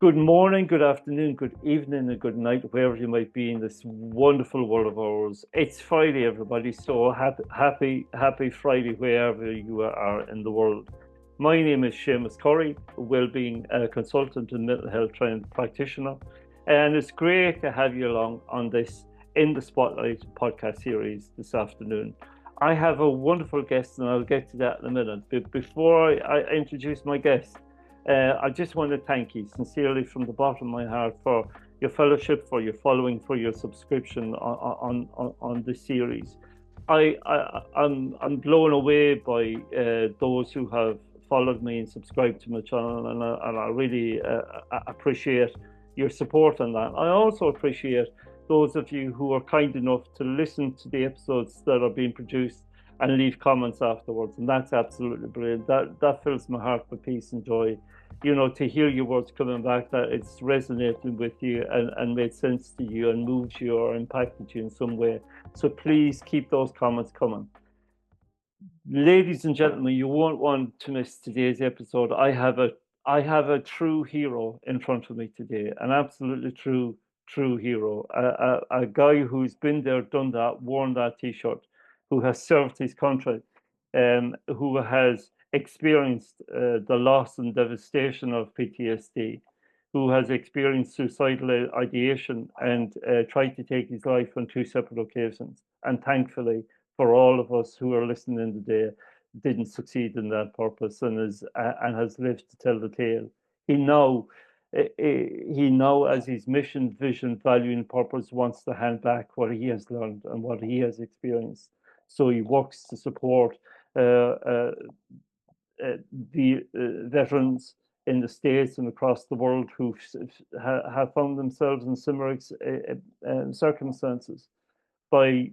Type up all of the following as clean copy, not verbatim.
Good morning, good afternoon, good evening, and good night, wherever you might be in this wonderful world of ours. It's Friday, everybody. So happy Friday, wherever you are in the world. My name is Seamus Corry, well-being consultant and mental health trained practitioner, and it's great to have you along on this In the Spotlight podcast series this afternoon. I have a wonderful guest, and I'll get to that in a minute. But before I introduce my guest, I just want to thank you sincerely from the bottom of my heart for your fellowship, for your following, for your subscription on this series. I'm blown away by those who have followed me and subscribed to my channel, and I really appreciate your support on that. I also appreciate those of you who are kind enough to listen to the episodes that are being produced and leave comments afterwards, and that's absolutely brilliant. That fills my heart with peace and joy, to hear your words coming back, that it's resonating with you and made sense to you and moved you or impacted you in some way. So please keep those comments coming. Ladies and gentlemen, you won't want to miss today's episode. I have a true hero in front of me today, an absolutely true hero, a guy who's been there, done that, worn that t-shirt, who has served his country, who has experienced the loss and devastation of PTSD, who has experienced suicidal ideation and tried to take his life on two separate occasions. And thankfully, for all of us who are listening today, didn't succeed in that purpose and has lived to tell the tale. He now, as his mission, vision, value, and purpose, wants to hand back what he has learned and what he has experienced. So he works to support uh, uh, the veterans in the States and across the world who have found themselves in similar circumstances by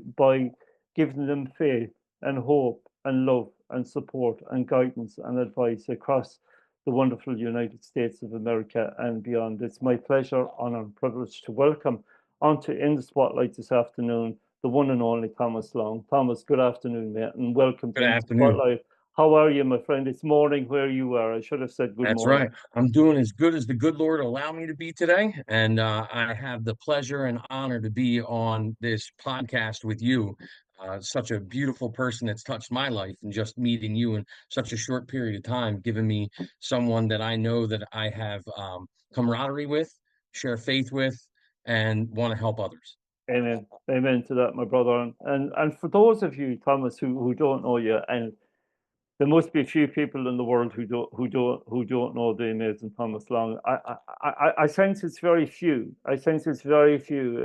giving them faith and hope and love and support and guidance and advice across the wonderful United States of America and beyond. It's my pleasure, honor, and privilege to welcome onto In the Spotlight this afternoon the one and only Thomas Long. Thomas, good afternoon, mate, and welcome to Good In the afternoon. Spotlight. How are you, my friend? It's morning where you are. I should have said good That's morning. right. I'm doing as good as the good Lord allow me to be today. And I have the pleasure and honor to be on this podcast with you. Such a beautiful person that's touched my life, and just meeting you in such a short period of time, giving me someone that I know that I have camaraderie with, share faith with, and want to help others. Amen. Amen to that, my brother. And for those of you, Thomas, who don't know you, and there must be a few people in the world who don't know the amazing Thomas Long. I sense it's very few. I sense it's very few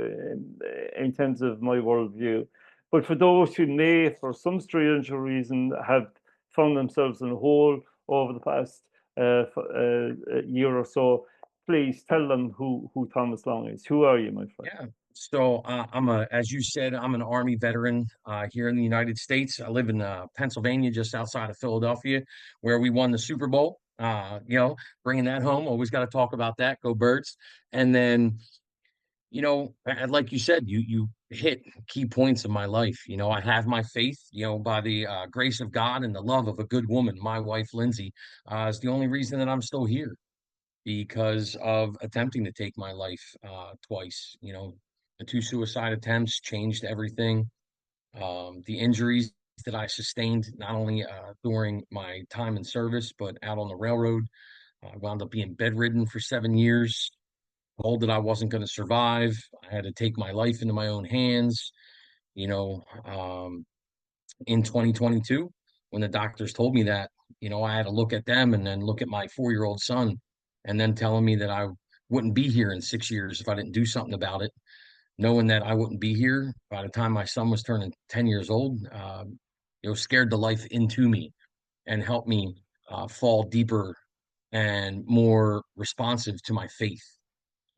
in terms of my worldview. But for those who may, for some strange reason, have found themselves in a hole over the past year or so, please tell them who Thomas Long is. Who are you, my friend? Yeah. So as you said, I'm an Army veteran here in the United States. I live in Pennsylvania, just outside of Philadelphia, where we won the Super Bowl. Bringing that home. Always got to talk about that. Go Birds! And then, like you said, you hit key points of my life. I have my faith. By the grace of God and the love of a good woman, my wife Lindsay, is the only reason that I'm still here because of attempting to take my life twice. The two suicide attempts changed everything. The injuries that I sustained, not only during my time in service, but out on the railroad. I wound up being bedridden for 7 years, told that I wasn't going to survive. I had to take my life into my own hands. You know, um, in 2022, when the doctors told me that, I had to look at them and then look at my 4-year-old son, and then telling me that I wouldn't be here in 6 years if I didn't do something about it, knowing that I wouldn't be here by the time my son was turning 10 years old, scared the life into me and helped me fall deeper and more responsive to my faith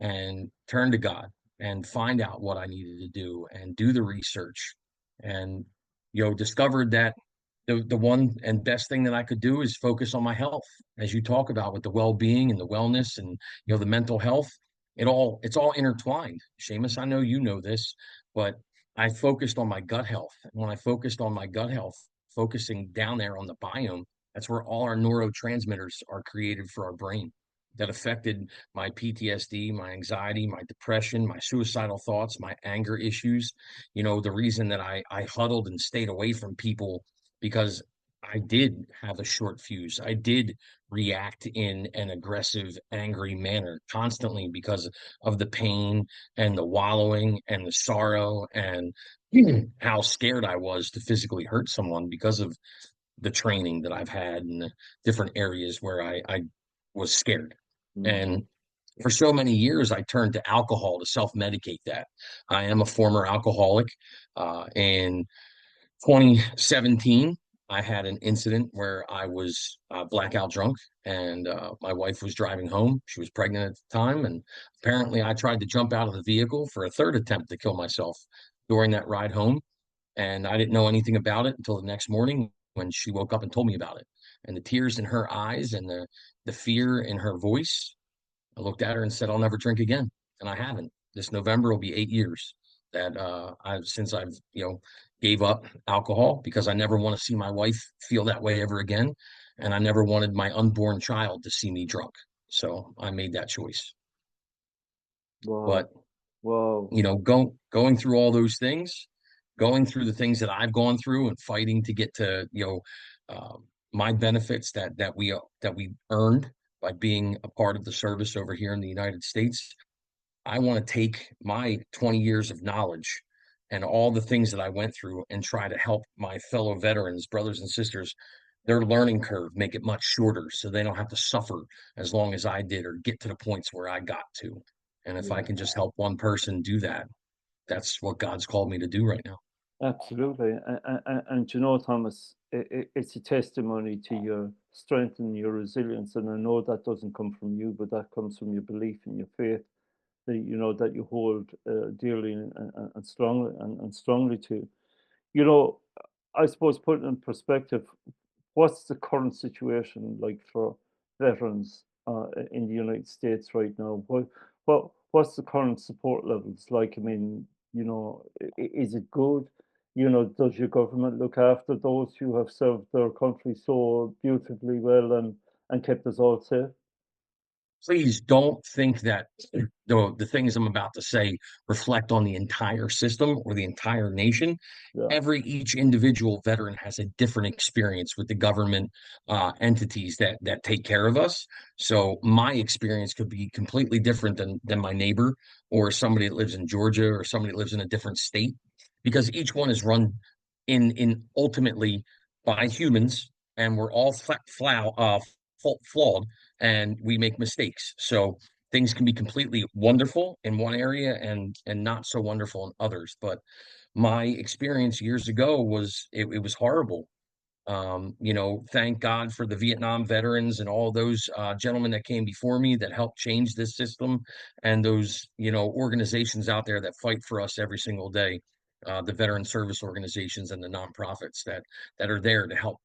and turn to God and find out what I needed to do and do the research and discovered that the one and best thing that I could do is focus on my health, as you talk about with the well-being and the wellness and the mental health. It's all intertwined. Seamus, I know you know this, but I focused on my gut health. When I focused on my gut health, focusing down there on the biome, that's where all our neurotransmitters are created for our brain. that affected my PTSD, my anxiety, my depression, my suicidal thoughts, my anger issues. The reason that I huddled and stayed away from people because I did have a short fuse. I did react in an aggressive, angry manner constantly because of the pain and the wallowing and the sorrow and how scared I was to physically hurt someone because of the training that I've had in the different areas where I was scared. Mm. And for so many years, I turned to alcohol to self-medicate that. I am a former alcoholic. In 2017, I had an incident where I was blackout drunk, and my wife was driving home. She was pregnant at the time, and apparently I tried to jump out of the vehicle for a third attempt to kill myself during that ride home. And I didn't know anything about it until the next morning when she woke up and told me about it. And the tears in her eyes and the fear in her voice, I looked at her and said, I'll never drink again. And I haven't. This November will be 8 years that I've gave up alcohol because I never want to see my wife feel that way ever again. And I never wanted my unborn child to see me drunk. So I made that choice. Wow. But Wow. going through all those things, going through the things that I've gone through and fighting to get to, my benefits that we earned by being a part of the service over here in the United States. I want to take my 20 years of knowledge and all the things that I went through and try to help my fellow veterans, brothers and sisters, their learning curve, make it much shorter so they don't have to suffer as long as I did or get to the points where I got to. And if I Yeah. can just help one person do that, that's what God's called me to do right now. Absolutely. And you know, Thomas, it's a testimony to your strength and your resilience. And I know that doesn't come from you, but that comes from your belief and your faith that you know that you hold dearly and strongly and strongly to. You know, I suppose put it in perspective, what's the current situation like for veterans in the United States right now? What's the current support levels like? I mean, you know, is it good? You know, does your government look after those who have served their country so beautifully well and kept us all safe? Please don't think that the things I'm about to say reflect on the entire system or the entire nation. Yeah, Each individual veteran has a different experience with the government entities that take care of us. So my experience could be completely different than my neighbor or somebody that lives in Georgia or somebody that lives in a different state, because each one is run in ultimately by humans, and we're all flawed, and we make mistakes. So things can be completely wonderful in one area and not so wonderful in others. But my experience years ago it was horrible. Thank God for the Vietnam veterans and all those gentlemen that came before me that helped change this system, and those organizations out there that fight for us every single day, the veteran service organizations and the nonprofits that are there to help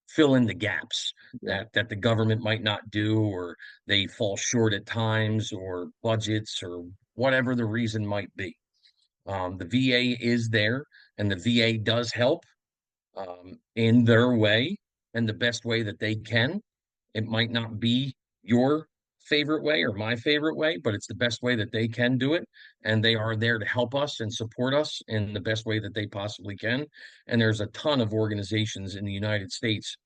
fill in the gaps yeah, that the government might not do, or they fall short at times, or budgets, or whatever the reason might be. The VA is there, and the VA does help in their way and the best way that they can. It might not be your favorite way or my favorite way, but it's the best way that they can do it. And they are there to help us and support us in the best way that they possibly can. And there's a ton of organizations in the United States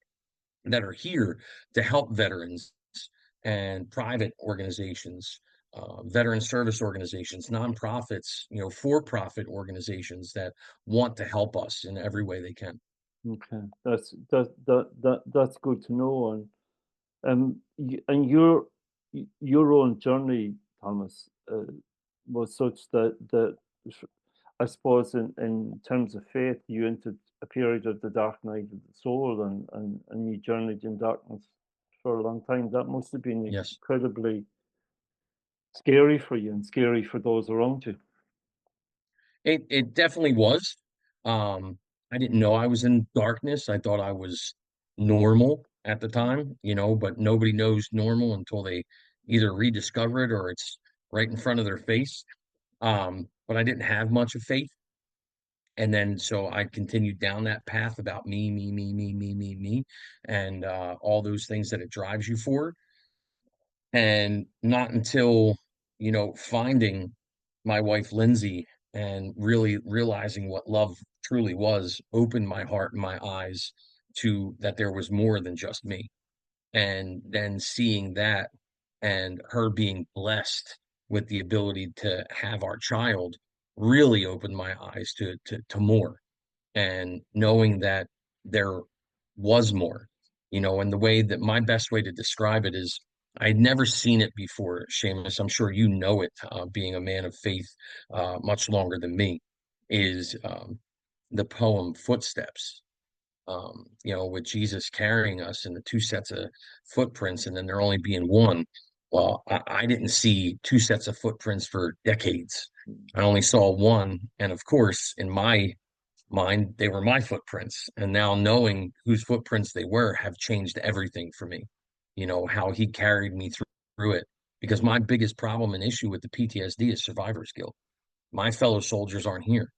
that are here to help veterans, and private organizations, veteran service organizations, nonprofits, for-profit organizations that want to help us in every way they can. okay, that's good to know. And your own journey, Thomas, was such that I suppose in terms of faith, you entered a period of the dark night of the soul, and you journeyed in darkness for a long time. That must have been Yes. incredibly scary for you and scary for those around you. It definitely was. I didn't know I was in darkness. I thought I was normal at the time, but nobody knows normal until they either rediscover it or it's right in front of their face. But I didn't have much of faith. And then so I continued down that path about me, and all those things that it drives you for. And not until, finding my wife, Lindsay, and really realizing what love truly was, opened my heart and my eyes to that there was more than just me. And then seeing that and her being blessed with the ability to have our child really opened my eyes to more, and knowing that there was more, and the way that my best way to describe it is I'd never seen it before, Seamus. I'm sure you know it, being a man of faith much longer than me, is the poem Footsteps, with Jesus carrying us in the two sets of footprints and then there only being one. Well, I didn't see two sets of footprints for decades. I only saw one. And of course, in my mind, they were my footprints. And now knowing whose footprints they were have changed everything for me. How he carried me through it. Because my biggest problem and issue with the PTSD is survivor's guilt. My fellow soldiers aren't here.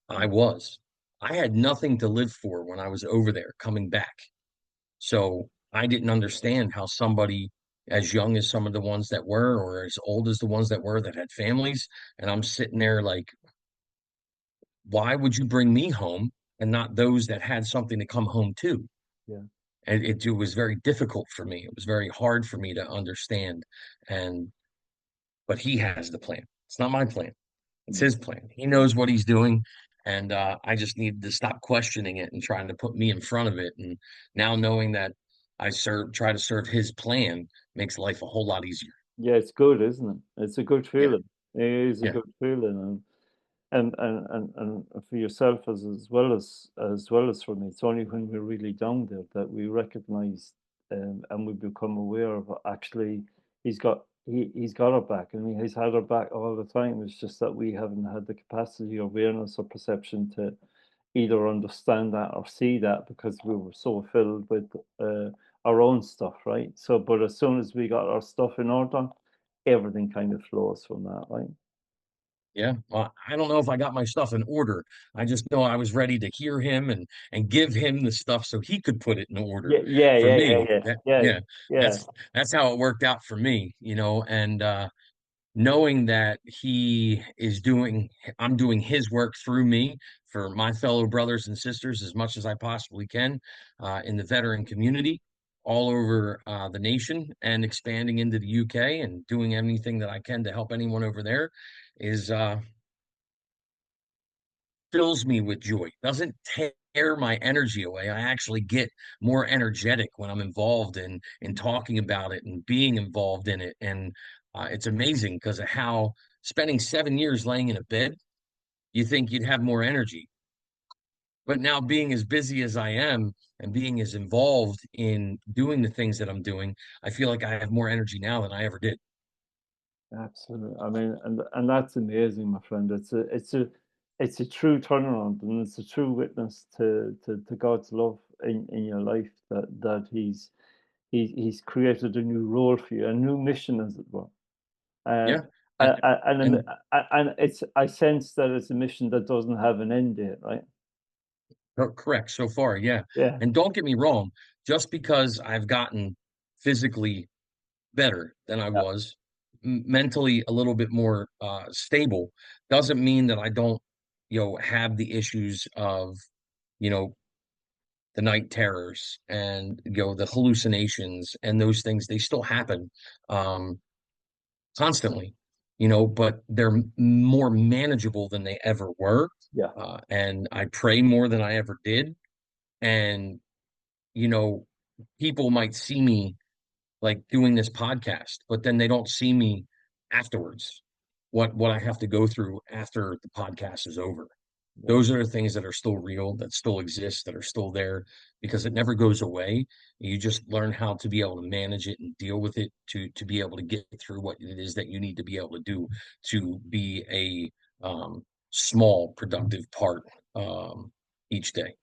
I was. I had nothing to live for when I was over there coming back. So I didn't understand how somebody as young as some of the ones that were, or as old as the ones that were that had families, and I'm sitting there like, why would you bring me home and not those that had something to come home to? Yeah. And it was very difficult for me. It was very hard for me to understand. And but he has the plan. It's not my plan. It's Mm. his plan. He knows what he's doing. And I just need to stop questioning it and trying to put me in front of it. And now knowing that try to serve his plan makes life a whole lot easier. Yeah, it's good, isn't it? It's a good Yeah. feeling. It is a Yeah. good feeling, and for yourself as well as for me, it's only when we're really down there that we recognize, and we become aware of actually he's got our back, and he's had our back all the time. It's just that we haven't had the capacity, awareness, or perception to either understand that or see that because we were so filled with our own stuff, right? So, but as soon as we got our stuff in order, everything kind of flows from that, right? Yeah. Well, I don't know if I got my stuff in order. I just know I was ready to hear him and give him the stuff so he could put it in order Yeah, yeah, for yeah, yeah, me. yeah, That, yeah, yeah, yeah. that's how it worked out for me, and knowing that I'm doing his work through me for my fellow brothers and sisters as much as I possibly can, in the veteran community all over the nation, and expanding into the UK and doing anything that I can to help anyone over there is fills me with joy. Doesn't tear my energy away. I actually get more energetic when I'm involved in talking about it and being involved in it. And it's amazing because of how spending 7 years laying in a bed, you think you'd have more energy. But now being as busy as I am and being as involved in doing the things that I'm doing, I feel like I have more energy now than I ever did. Absolutely. I mean, and that's amazing, my friend. It's a true turnaround, and it's a true witness to God's love in your life that he's created a new role for you, a new mission, as it were. Yeah. And And, and and it's I sense that it's a mission that doesn't have an end date, right? correct so far. Yeah. Yeah, And don't get me wrong, just because I've gotten physically better than I yeah, was, mentally a little bit more stable, doesn't mean that I don't, have the issues of, you know, the night terrors and the hallucinations and those things. They still happen um, constantly, but they're more manageable than they ever were. yeah. And I pray more than I ever did. And you know, people might see me like doing this podcast, but then they don't see me afterwards. What I have to go through after the podcast is over. Yeah. Those are the things that are still real, that still exist, that are still there because it never goes away. You just learn how to be able to manage it and deal with it to be able to get through what it is that you need to be able to do to be a small productive part each day.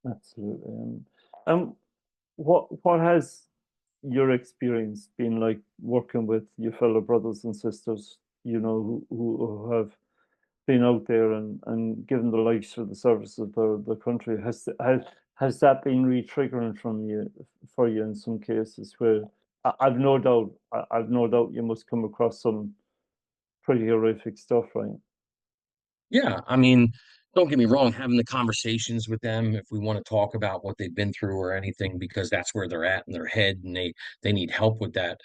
Absolutely. And what has your experience been like working with your fellow brothers and sisters, who have been out there and given their lives for the service of the country? Has that been re-triggering for you in some cases where I've no doubt. I've no doubt you must come across some pretty horrific stuff, right? Yeah, I mean, don't get me wrong, having the conversations with them if we want to talk about what they've been through or anything, because that's where they're at in their head and they need help with that.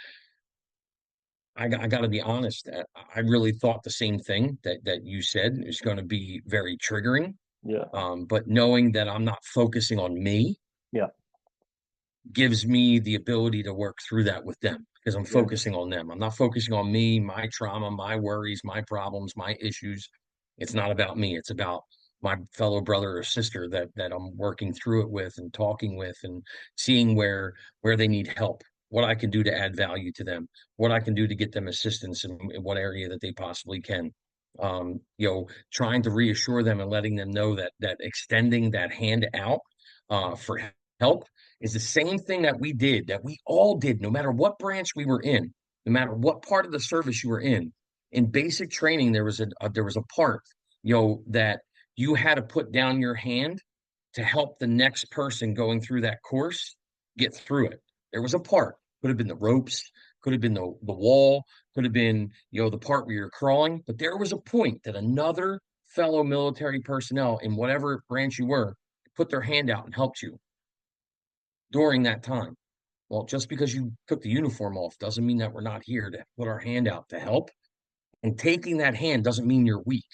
I got to be honest, I really thought the same thing that you said is going to be very triggering. Yeah, But knowing that I'm not focusing on me yeah, gives me the ability to work through that with them because I'm yeah. focusing on them. I'm not focusing on me, my trauma, my worries, my problems, my issues. It's not about me. It's about my fellow brother or sister that I'm working through it with and talking with and seeing where they need help, what I can do to add value to them, what I can do to get them assistance in what area that they possibly can. Trying to reassure them and letting them know that extending that hand out for help is the same thing that we did, that we all did, no matter what branch we were in, no matter what part of the service you were in. In basic training, there was a part, that you had to put down your hand to help the next person going through that course get through it. There was a part, could have been the ropes, could have been the wall, could have been, the part where you're crawling, but there was a point that another fellow military personnel in whatever branch you were put their hand out and helped you during that time. Well, just because you took the uniform off doesn't mean that we're not here to put our hand out to help. And taking that hand doesn't mean you're weak.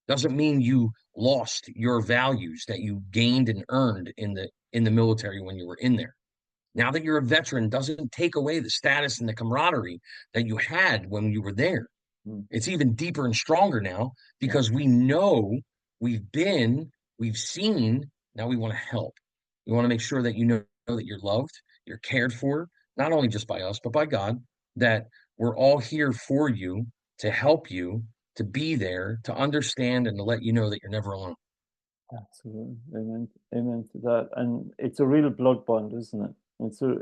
Doesn't mean you lost your values that you gained and earned in the military when you were in there. Now that you're a veteran doesn't take away the status and the camaraderie that you had when you were there. Mm, It's even deeper and stronger now yeah, because we know we've been, we've seen, now we want to help. We want to make sure that you know that you're loved, you're cared for, not only just by us, but by God, that we're all here for you, to help you, to be there, to understand, and to let you know that you're never alone. absolutely. Amen. Amen to that. And it's a real blood bond, isn't it?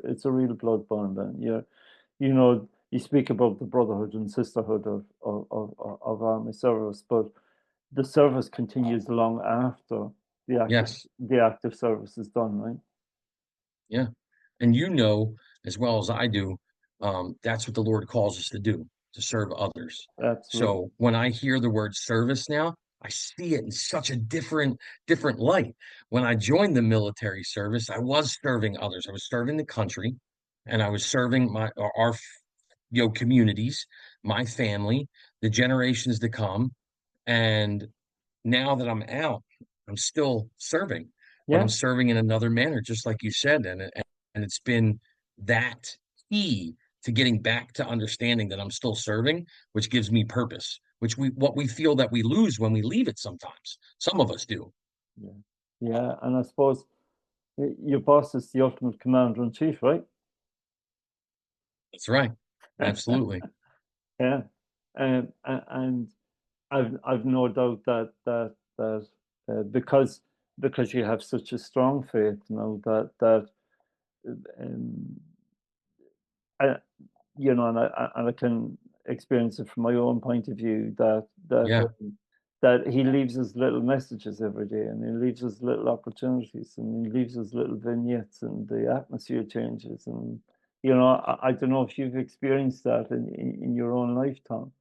It's a real blood bond, and you speak about the brotherhood and sisterhood of army service, but the service continues long after Yes. the active service is done, right? Yeah. And as well as I do, that's what the Lord calls us to do, to serve others. Absolutely. So when I hear the word service now, I see it in such a different light. When I joined the military service, I was serving others. I was serving the country, and I was serving our communities, my family, the generations to come. And now that I'm out, I'm still serving, but I'm Yeah. serving in another manner, just like you said. And it's been that key to getting back to understanding that I'm still serving, which gives me purpose, what we feel that we lose when we leave it sometimes. Some of us do. Yeah. Yeah. And I suppose your boss is the ultimate commander in chief, right? That's right. Absolutely. Yeah. And I've no doubt that because you have such a strong faith, that um, I, and I can experience it from my own point of view Yeah. that he leaves us little messages every day, and he leaves us little opportunities, and he leaves us little vignettes, and the atmosphere changes, and I don't know if you've experienced that in your own lifetime.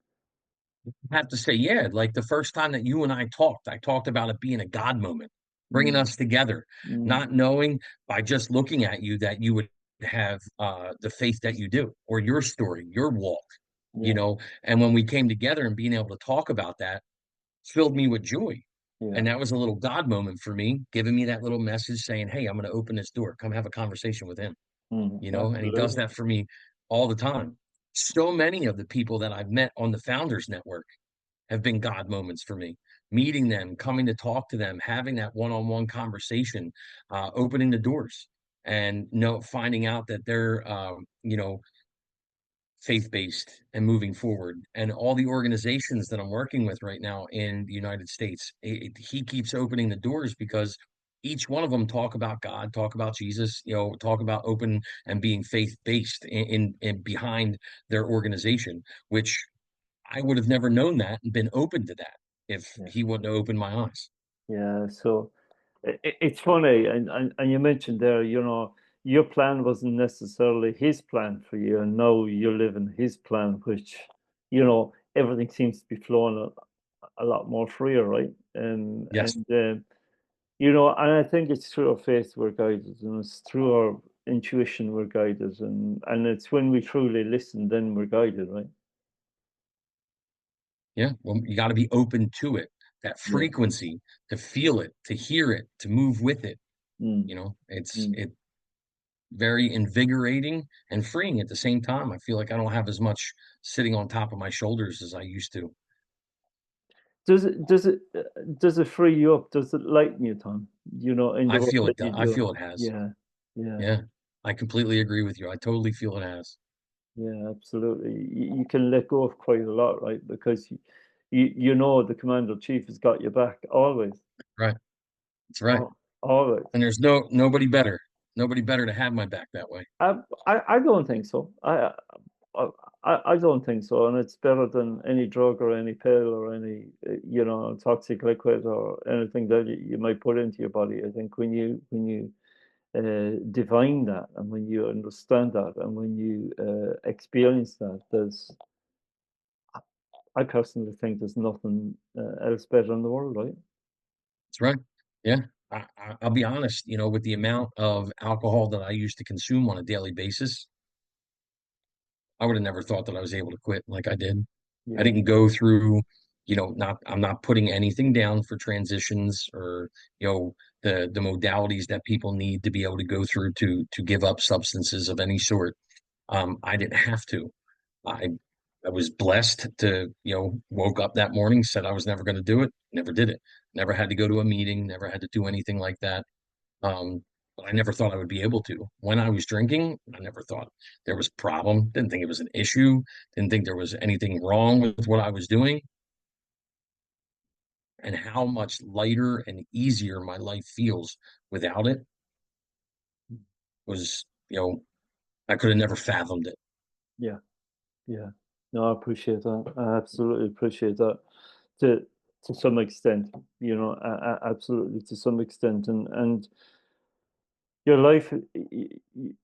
I have to say, yeah, like the first time that you and I talked about it being a God moment, bringing Mm, us together, mm, not knowing by just looking at you that you would have the faith that you do, or your story, your walk, you yeah, know. And when we came together and being able to talk about that filled me with joy. yeah, And that was a little God moment for me, giving me that little message saying, hey, I'm going to open this door. Come have a conversation with him, and he does absolutely. that for me all the time. So many of the people that I've met on the Founders Network have been God moments for me. Meeting them, coming to talk to them, having that one-on-one conversation, opening the doors, and finding out that they're faith-based and moving forward. And all the organizations that I'm working with right now in the United States, he keeps opening the doors because each one of them talk about God, talk about Jesus, talk about open and being faith-based in behind their organization, which I would have never known that and been open to that if Yeah, he wouldn't have opened my eyes. yeah. So it's funny, and you mentioned there, your plan wasn't necessarily his plan for you, and now you're living his plan, which, everything seems to be flowing a lot more freer, right? Yes. And I think it's through our faith we're guided, and it's through our intuition we're guided, and it's when we truly listen, then we're guided, right? Yeah. Well, you got to be open to it, that Yeah. frequency, to feel it, to hear it, to move with it. Mm, It's mm. very invigorating and freeing at the same time. I feel like I don't have as much sitting on top of my shoulders as I used to. Does it free you up? Does it lighten you, Tom? In the work that you I do? feel it has. Yeah, yeah, Yeah. I completely agree with you. I totally feel it has. yeah, absolutely. You can let go of quite a lot, right? Because you know the commander in chief has got your back always, Right. That's right. always. And there's nobody better to have my back that way. I don't think so. I I don't think so, and it's better than any drug or any pill or any toxic liquid or anything that you might put into your body. I think when you divine that, and when you understand that, and when you experience that, I personally think there's nothing else better in the world, right? That's right. Yeah. I'll be honest, with the amount of alcohol that I used to consume on a daily basis, I would have never thought that I was able to quit like I did. I Yeah. didn't go through, I'm not putting anything down for transitions or, the modalities that people need to be able to go through to give up substances of any sort. I didn't have to. I I was blessed to, woke up that morning, said I was never going to do it, never did it. Never had to go to a meeting, never had to do anything like that. Um, but I never thought I would be able to. When I was drinking, I never thought there was a problem, didn't think it was an issue, didn't think there was anything wrong with what I was doing, and how much lighter and easier my life feels without it was, I could have never fathomed it. Yeah. Yeah. No, I appreciate that. I absolutely appreciate that. To to some extent, absolutely to some extent, and your life,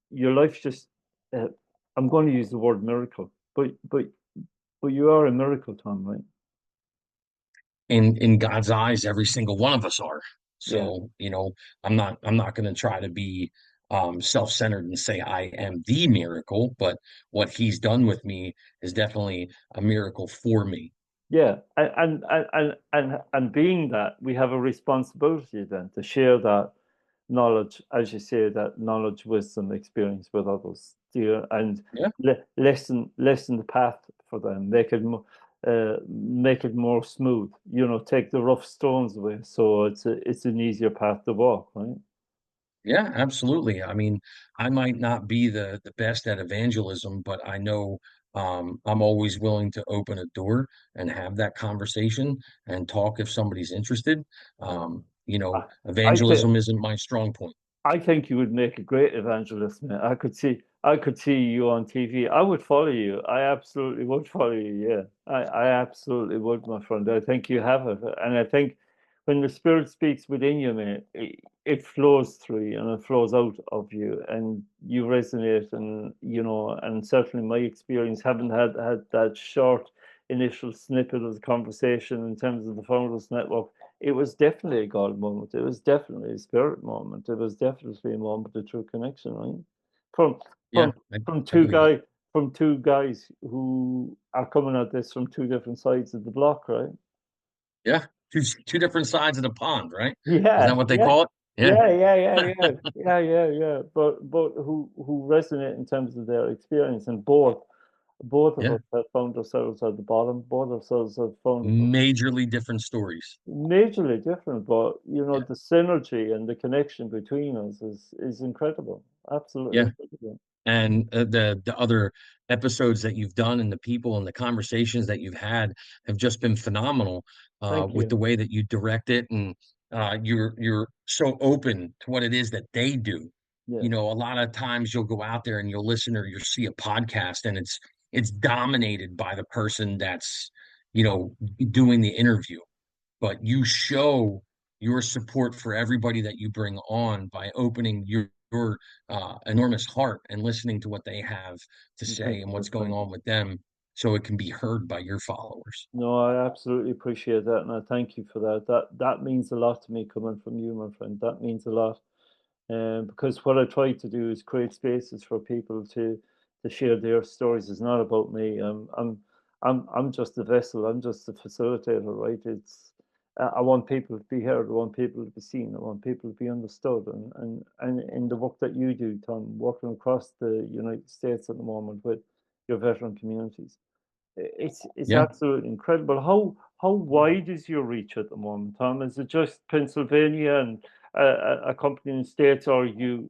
your life just. Uh, I'm going to use the word miracle, but you are a miracle, Tom, right? In God's eyes, every single one of us are. Yeah. So, I'm not going to try to be self-centered and say I am the miracle, but what he's done with me is definitely a miracle for me. Yeah, and being that, we have a responsibility then to share that knowledge, as you say, that knowledge, wisdom, experience with others, and Yeah, lessen the path for them, make it more smooth. Take the rough stones away, so it's an easier path to walk, right? yeah, absolutely. I mean, I might not be the best at evangelism, but I know I'm always willing to open a door and have that conversation and talk if somebody's interested. I, I think Evangelism isn't my strong point. I think you would make a great evangelist, man. I could see you on TV. I would follow you. I absolutely would follow you. Yeah, I absolutely would, my friend. I think you have it, and I think when the Spirit speaks within you, man, it flows through you and it flows out of you, and you resonate. And certainly my experience, having had that short initial snippet of the conversation in terms of the Founders Network, it was definitely a God moment. It was definitely a spirit moment. It was definitely a moment of true connection, right? From Yeah, from from I two believe it. guy from two guys who are coming at this from two different sides of the block, right? Yeah, two different sides of the pond, right? Isn't that Yeah, what they yeah, call it? Yeah, yeah. But who resonate in terms of their experience, and both of yeah. us have found ourselves at the bottom. Both of us have found Majorly different stories. majorly different, but Yeah, the synergy and the connection between us is incredible, absolutely yeah. incredible. And the other episodes that you've done and the people and the conversations that you've had have just been phenomenal Thank with you. the way that you direct it, and you're so open to what it is that they do. Yeah, A lot of times you'll go out there and you'll listen or you'll see a podcast and it's dominated by the person that's doing the interview, but you show your support for everybody that you bring on by opening your enormous heart and listening to what they have to Thank say and you, my what's going friend. on with them so it can be heard by your followers. No, I absolutely appreciate that, and I thank you for that. That means a lot to me coming from you, my friend. That means a lot. Because what I try to do is create spaces for people to share their stories. It's not about me. I'm just a vessel. I'm just a facilitator, right? I want people to be heard. I want people to be seen. I want people to be understood. And in the work that you do, Tom, working across the United States at the moment with your veteran communities, it's Yeah. absolutely incredible. How wide is your reach at the moment, Tom? Is it just Pennsylvania and a company in the States, or are you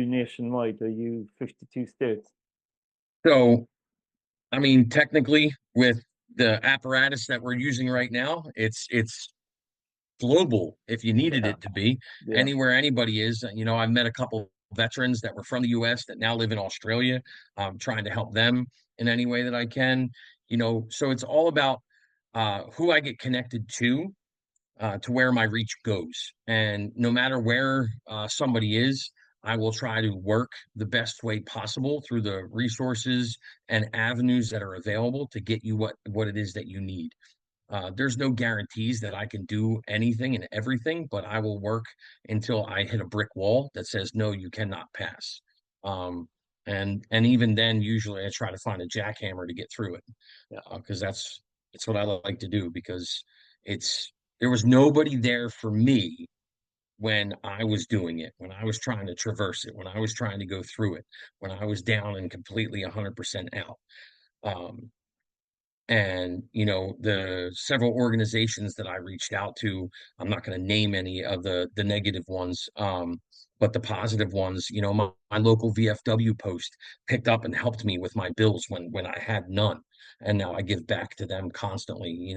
nationwide? Are you 52 states? So, I mean, technically, with the apparatus that we're using right now, it's global if you needed Yeah, it to be. yeah, Anywhere anybody is. I've met a couple veterans that were from the US that now live in Australia. I'm trying to help them in any way that I can. So it's all about who I get connected to where my reach goes. And no matter where somebody is, I will try to work the best way possible through the resources and avenues that are available to get you what it is that you need. There's no guarantees that I can do anything and everything, but I will work until I hit a brick wall that says, no, you cannot pass. Um, and even then, usually I try to find a jackhammer to get through it, yeah. because that's what I like to do, because it's there was nobody there for me when I was doing it, when I was trying to traverse it, when I was trying to go through it, when I was down and completely 100% out. Um, and the several organizations that I reached out to, I'm not going to name any of the negative ones, but the positive ones. My local VFW post picked up and helped me with my bills when I had none, and now I give back to them constantly.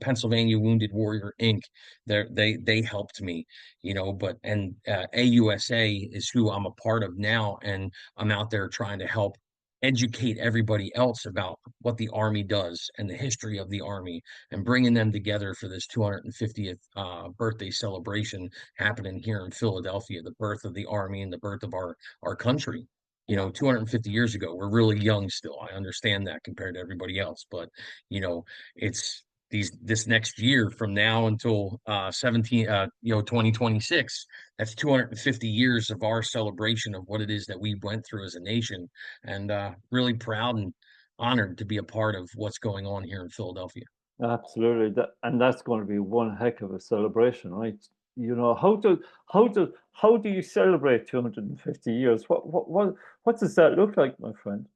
Pennsylvania Wounded Warrior Inc. They helped me. But and AUSA is who I'm a part of now, and I'm out there trying to help educate everybody else about what the Army does and the history of the Army, and bringing them together for this 250th birthday celebration happening here in Philadelphia, the birth of the Army and the birth of our country. Wow. 250 years ago, we're really young still. I understand that compared to everybody else, but it's this next year from now until 2026. That's 250 years of our celebration of what it is that we went through as a nation, and really proud and honored to be a part of what's going on here in Philadelphia. Absolutely. And that's going to be one heck of a celebration, right? How do you celebrate 250 years? What does that look like, my friend?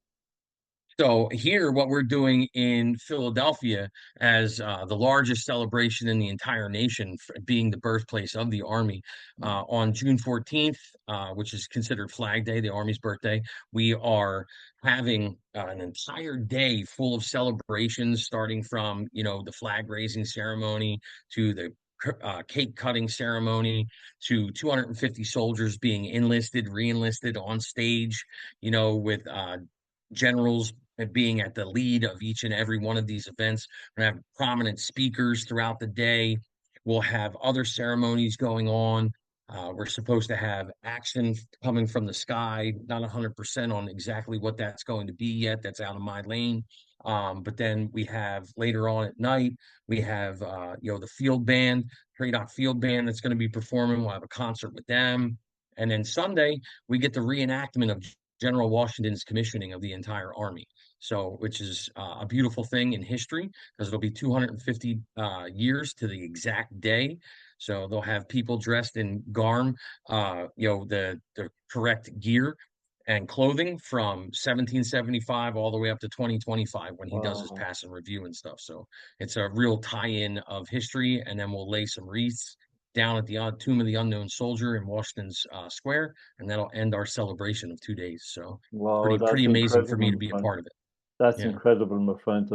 So here, what we're doing in Philadelphia as the largest celebration in the entire nation, being the birthplace of the Army, on June 14th, which is considered Flag Day, the Army's birthday, we are having an entire day full of celebrations, starting from the flag raising ceremony to the cake cutting ceremony to 250 soldiers being enlisted, re-enlisted on stage, with generals being at the lead of each and every one of these events. We're going to have prominent speakers throughout the day. We'll have other ceremonies going on. We're supposed to have action coming from the sky, not 100% on exactly what that's going to be yet. That's out of my lane. But then we have later on at night, we have the field band, Tradoc Field Band, that's going to be performing. We'll have a concert with them. And then Sunday, we get the reenactment of General Washington's commissioning of the entire Army. So, which is a beautiful thing in history, because it'll be 250 years to the exact day. So they'll have people dressed in garm, the correct gear and clothing from 1775 all the way up to 2025 when he does his Wow. pass and review and stuff. So it's a real tie-in of history, and then we'll lay some wreaths down at the Tomb of the Unknown Soldier in Washington's Square, and that'll end our celebration of 2 days. So Wow, pretty that's amazing for incredible, me to my be a friend. part of it. That's Yeah. incredible, my friend.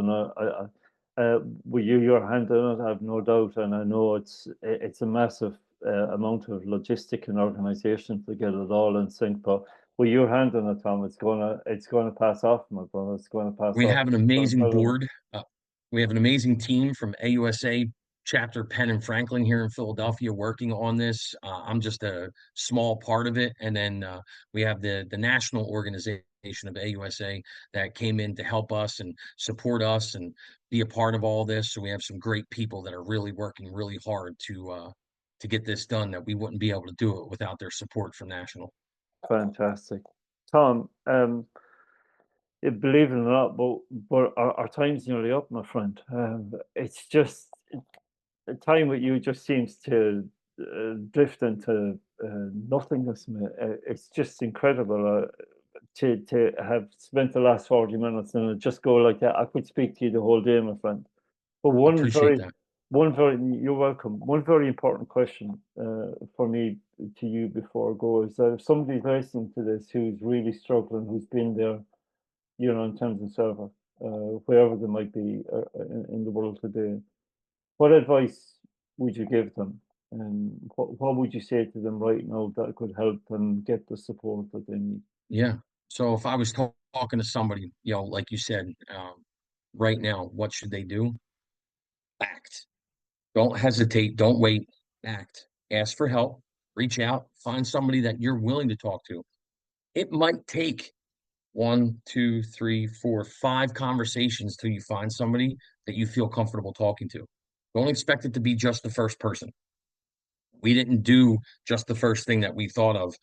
And with your hand on it, I have no doubt. And I know it's a massive amount of logistic and organization to get it all in sync. But with your hand on it, Tom, it's gonna pass off, my brother. It's gonna pass We off. have an It's amazing incredible. board. We have an amazing team from AUSA chapter Penn and Franklin here in Philadelphia working on this. I'm just a small part of it, and then we have the national organization of AUSA that came in to help us and support us and be a part of all this. So we have some great people that are really working really hard to get this done. That we wouldn't be able to do it without their support from national. Fantastic. Tom, believe it or not, but our time's nearly up, my friend. It's just the time with you just seems to drift into nothingness, mate. It's just incredible to have spent the last 40 minutes and it just go like that. I could speak to you the whole day, my friend. But Appreciate that. you're welcome. One very important question for me to you before I go is that if somebody's listening to this who's really struggling, who's been there, in terms of service, wherever they might be in the world today, what advice would you give them? And what would you say to them right now that could help them get the support that they need? Yeah. So if I was talking to somebody, like you said, right now, what should they do? Act. Don't hesitate. Don't wait. Act. Ask for help. Reach out. Find somebody that you're willing to talk to. It might take one, two, three, four, five conversations till you find somebody that you feel comfortable talking to. Don't expect it to be just the first person. We didn't do just the first thing that we thought of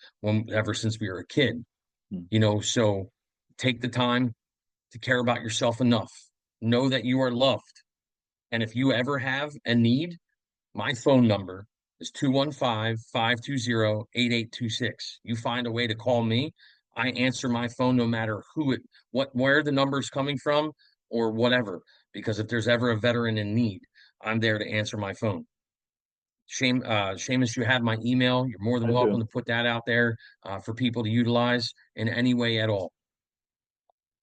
ever since we were a kid, Mm. so take the time to care about yourself enough. Know that you are loved. And if you ever have a need, my phone number is 215-520-8826. You find a way to call me. I answer my phone no matter where the number is coming from or whatever. Because if there's ever a veteran in need, I'm there to answer my phone. Seamus, you have my email. You're more than I welcome do. to put that out there for people to utilize in any way at all.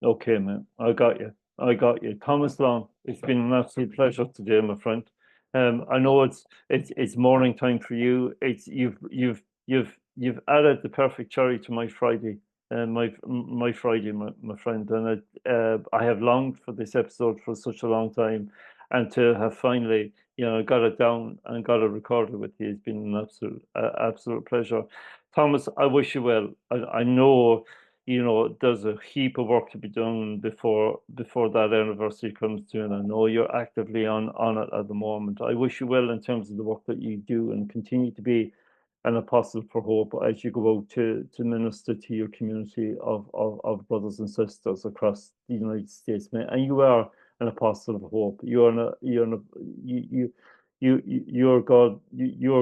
Okay, man. I got you. I got you. Thomas Long, it's been an absolute pleasure today, my friend. I know it's morning time for you. It's you've added the perfect cherry to my Friday, my Friday, my friend. And I have longed for this episode for such a long time, and to have finally, got it down and got it recorded with you has been an absolute pleasure. Thomas, I wish you well. I know there's a heap of work to be done before that anniversary comes to, and I know you're actively on it at the moment. I wish you well in terms of the work that you do and continue to be an apostle for hope as you go out to minister to your community of brothers and sisters across the United States. And you are an apostle of hope. You're you're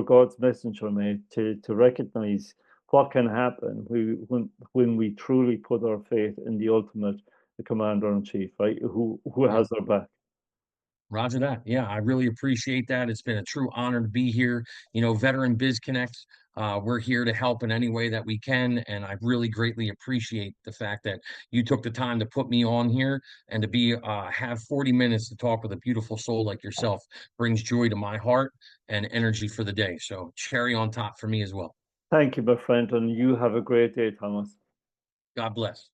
God's messenger, mate, to recognize what can happen when we truly put our faith in the ultimate commander in chief, right? Who Yeah. has our back. Roger that. Yeah, I really appreciate that. It's been a true honor to be here. Veteran Biz Connect, we're here to help in any way that we can. And I really greatly appreciate the fact that you took the time to put me on here and to have 40 minutes to talk with a beautiful soul like yourself brings joy to my heart and energy for the day. So cherry on top for me as well. Thank you, my friend, and you have a great day, Thomas. God bless.